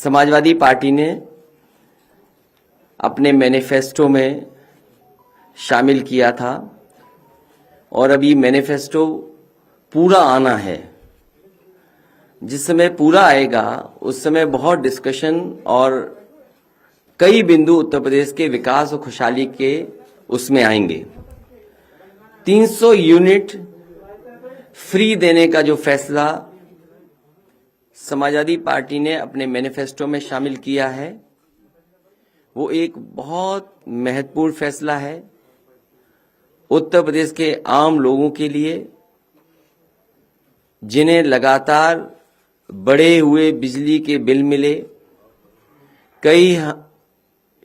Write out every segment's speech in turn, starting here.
Samajwadi party ने अपने manifesto में शामिल किया था और अभी मैनिफेस्टो पूरा आना है। जिस समय पूरा आएगा उस समय बहुत डिस्कशन और कई बिंदु उत्तर प्रदेश के विकास और खुशहाली के उसमें आएंगे। 300 यूनिट फ्री देने का जो फैसला समाजवादी पार्टी ने अपने मैनिफेस्टो में शामिल किया है वो एक बहुत महत्वपूर्ण फैसला है उत्तर प्रदेश के आम लोगों के लिए, जिन्हें लगातार बढ़े हुए बिजली के बिल मिले। कई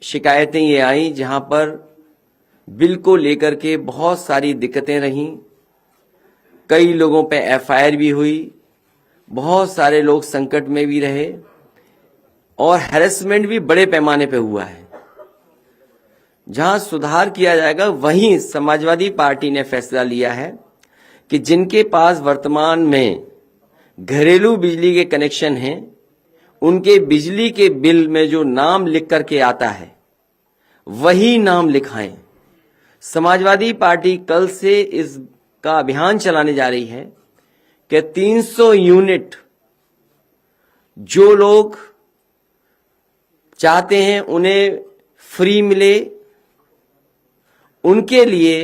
शिकायतें ये आई जहां पर बिल को लेकर के बहुत सारी दिक्कतें रहीं, कई लोगों पे एफआईआर भी हुई, बहुत सारे लोग संकट में भी रहे और हैरेसमेंट भी बड़े पैमाने पे हुआ है। जहां सुधार किया जाएगा वहीं समाजवादी पार्टी ने फैसला लिया है कि जिनके पास वर्तमान में घरेलू बिजली के कनेक्शन हैं उनके बिजली के बिल में जो नाम लिख करके आता है वही नाम लिखाएं। समाजवादी पार्टी कल से इसका अभियान चलाने जा रही है कि 300 यूनिट जो लोग चाहते हैं उन्हें फ्री मिले, उनके लिए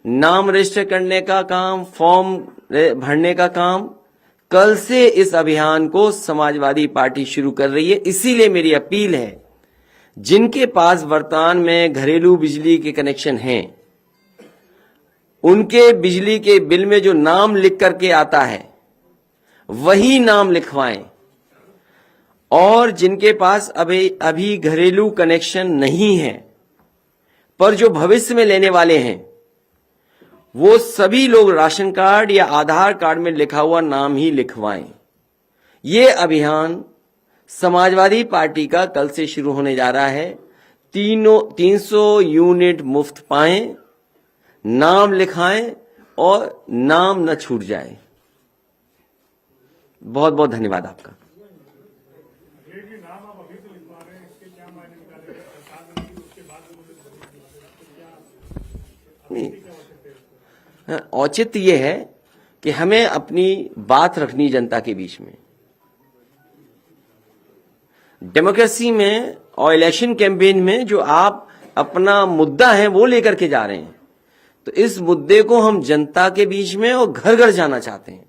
नाम रजिस्टर करने का काम, फॉर्म भरने का काम कल से इस अभियान को समाजवादी पार्टी शुरू कर रही है। इसीलिए मेरी अपील है, जिनके पास वर्तमान में घरेलू बिजली के कनेक्शन हैं उनके बिजली के बिल में जो नाम लिख करके आता है वही नाम लिखवाएं, और जिनके पास अभी घरेलू कनेक्शन नहीं है पर जो भविष्य में लेने वाले हैं वो सभी लोग राशन कार्ड या आधार कार्ड में लिखा हुआ नाम ही लिखवाएं। ये अभियान समाजवादी पार्टी का कल से शुरू होने जा रहा है। 300 यूनिट मुफ्त पाएं, नाम लिखाएं और नाम न छूट जाए। बहुत बहुत धन्यवाद आपका। नहीं, औचित्य ये है कि हमें अपनी बात रखनी जनता के बीच में। डेमोक्रेसी में और इलेक्शन कैंपेन में जो आप अपना मुद्दा है वो लेकर के जा रहे हैं, तो इस मुद्दे को हम जनता के बीच में और घर घर जाना चाहते हैं।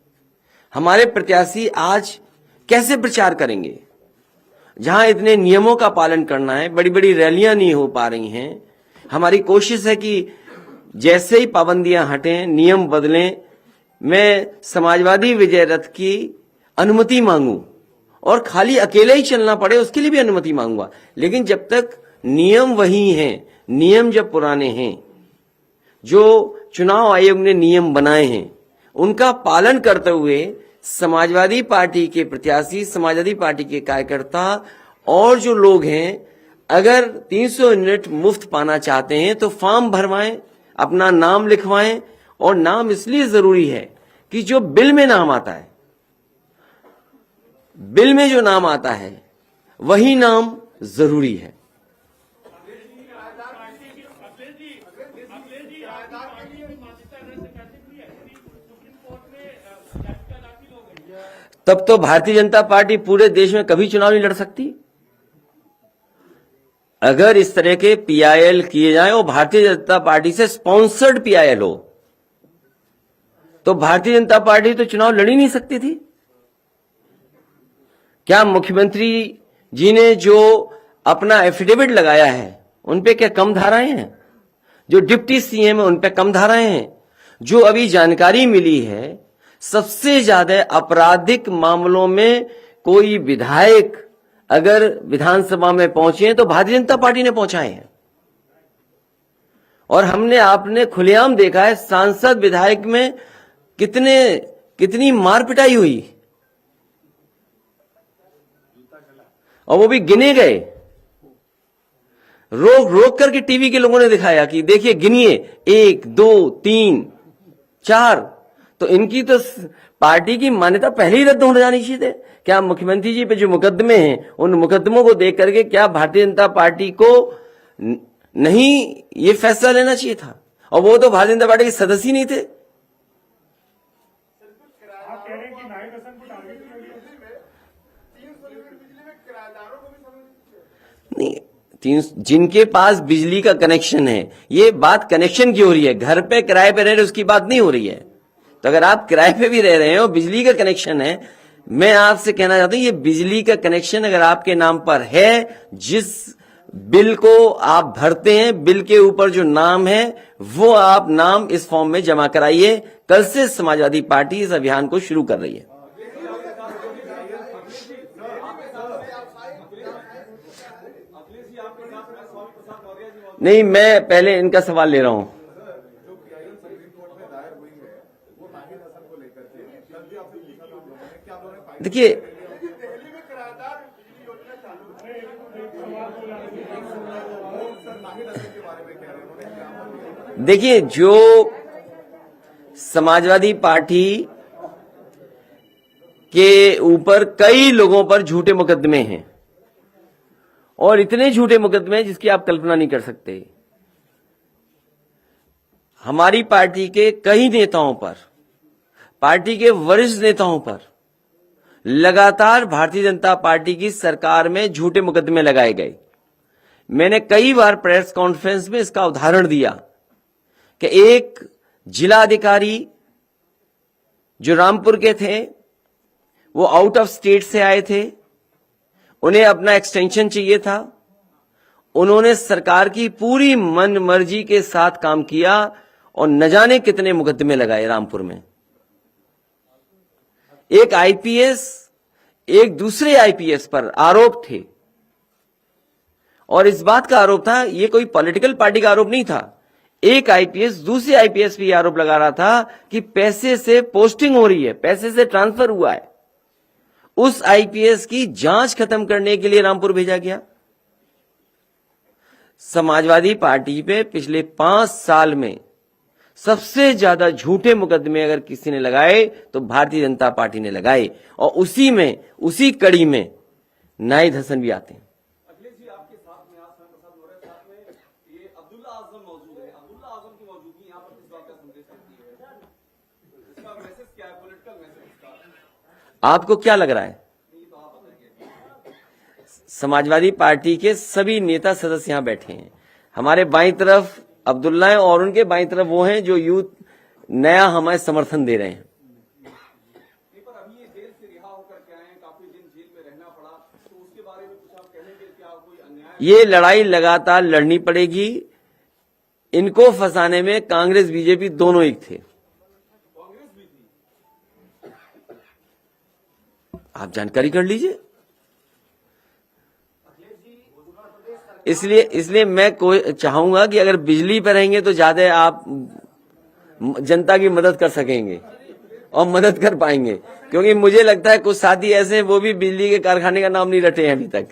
हमारे प्रत्याशी आज कैसे प्रचार करेंगे जहां इतने नियमों का पालन करना है, बड़ी बड़ी रैलियां नहीं हो पा रही हैं। हमारी कोशिश है कि जैसे ही पाबंदियां हटें, नियम बदलें, मैं समाजवादी विजय रथ की अनुमति मांगूं और खाली अकेले ही चलना पड़े उसके लिए भी अनुमति मांगूंगा। लेकिन जब तक नियम वही हैं, नियम जब पुराने हैं, जो चुनाव आयोग ने नियम बनाए हैं उनका पालन करते हुए समाजवादी पार्टी के प्रत्याशी, समाजवादी पार्टी के कार्यकर्ता और जो लोग हैं अगर 300 यूनिट मुफ्त पाना चाहते हैं तो फॉर्म भरवाएं, अपना नाम लिखवाएं। और नाम इसलिए जरूरी है कि जो बिल में नाम आता है, बिल में जो नाम आता है वही नाम जरूरी है। तब तो भारतीय जनता पार्टी पूरे देश में कभी चुनाव नहीं लड़ सकती। अगर इस तरह के पीआईएल किए जाए और भारतीय जनता पार्टी से स्पॉन्सर्ड पीआईएल हो तो भारतीय जनता पार्टी तो चुनाव लड़ ही नहीं सकती थी। क्या मुख्यमंत्री जी ने जो अपना एफिडेविट लगाया है उन पे क्या कम धाराएं हैं? जो डिप्टी सीएम है उन पे कम धाराएं हैं? जो अभी जानकारी मिली है सबसे ज्यादा आपराधिक मामलों में कोई विधायक अगर विधानसभा में पहुंचे हैं तो भारतीय जनता पार्टी ने पहुंचाए हैं। और आपने खुलेआम देखा है सांसद विधायक में कितनी मार पिटाई हुई और वो भी गिने गए। रोक करके टीवी के लोगों ने दिखाया कि देखिए गिनिए 1 2 3 4। तो इनकी तो पार्टी की मान्यता पहले ही रद्द होने जानी चाहिए। क्या मुख्यमंत्री जी पे जो मुकदमे हैं उन मुकदमों को देख करके क्या भारतीय जनता पार्टी को नहीं ये फैसला लेना चाहिए था? और वो तो भारतीय जनता पार्टी के सदस्य ही नहीं थे। नहीं, जिनके पास बिजली का कनेक्शन है, ये बात कनेक्शन की हो रही है, घर पे किराए पे रह रहे उसकी बात नहीं हो रही है। तो अगर आप किराए पे भी रह रहे हो, बिजली का कनेक्शन है, मैं आपसे कहना चाहता हूं ये बिजली का कनेक्शन अगर आपके नाम पर है, जिस बिल को आप भरते हैं, बिल के ऊपर जो नाम है वो आप नाम इस फॉर्म में जमा कराइए। कल से समाजवादी पार्टी इस अभियान को शुरू कर रही है। नहीं, मैं पहले इनका सवाल ले रहा हूं। देखिए, जो समाजवादी पार्टी के ऊपर कई लोगों पर झूठे मुकदमे हैं, और इतने झूठे मुकदमे हैं जिसकी आप कल्पना नहीं कर सकते। हमारी पार्टी के कई नेताओं पर, पार्टी के वरिष्ठ नेताओं पर लगातार भारतीय जनता पार्टी की सरकार में झूठे मुकदमे लगाए गए। मैंने कई बार प्रेस कॉन्फ्रेंस में इसका उदाहरण दिया कि एक जिला अधिकारी जो रामपुर के थे, वो आउट ऑफ स्टेट से आए थे, उन्हें अपना एक्सटेंशन चाहिए था। उन्होंने सरकार की पूरी मन मर्जी के साथ काम किया और न जाने कितने मुकदमे लगाए रामपुर में। एक आईपीएस एक दूसरे आईपीएस पर आरोप थे, और इस बात का आरोप था, ये कोई पॉलिटिकल पार्टी का आरोप नहीं था। एक आईपीएस दूसरे आईपीएस पे आरोप लगा रहा था कि पैसे से पोस्टिंग हो रही है, पैसे से ट्रांसफर हुआ है। उस आईपीएस की जांच खत्म करने के लिए रामपुर भेजा गया। समाजवादी पार्टी पे पिछले 5 साल में सबसे ज्यादा झूठे मुकदमे अगर किसी ने लगाए तो भारतीय जनता पार्टी ने लगाए, और उसी कड़ी में नाहिद हसन भी आते हैं। अखिलेश जी, आपके साथ में आज प्रसाद मौर्य साथ में ये अब्दुल्ला आजम मौजूद है। अब्दुल्ला आजम की मौजूदगी यहाँ पर किस बात का संदेश देती है? इसका मैसेज क्या है, पॉलिटिकल मैसेज इसका? आपको क्या लग रहा है? तो आप बताइए। समाजवादी पार्टी के सभी नेता सदस्य यहां बैठे हैं। हमारे बाईं तरफ अब्दुल्ला है और उनके बाईं तरफ वो हैं जो यूथ नया हमें समर्थन दे रहे हैं। पर अभी ये जेल से रिहा होकर के आए हैं, काफी दिन जेल में रहना पड़ा, तो उसके बारे में कुछ आप कहेंगे? क्या कोई अन्याय? ये लड़ाई लगातार लड़नी पड़ेगी। इनको फंसाने में कांग्रेस बीजेपी दोनों एक थे। कांग्रेस भी थी। आप जानकारी कर लीजिए। इसलिए मैं चाहूंगा कि अगर बिजली पर रहेंगे तो ज्यादा आप जनता की मदद कर सकेंगे और मदद कर पाएंगे, क्योंकि मुझे लगता है कुछ साथी ऐसे वो भी बिजली के कारखाने का नाम नहीं रटे हैं अभी तक।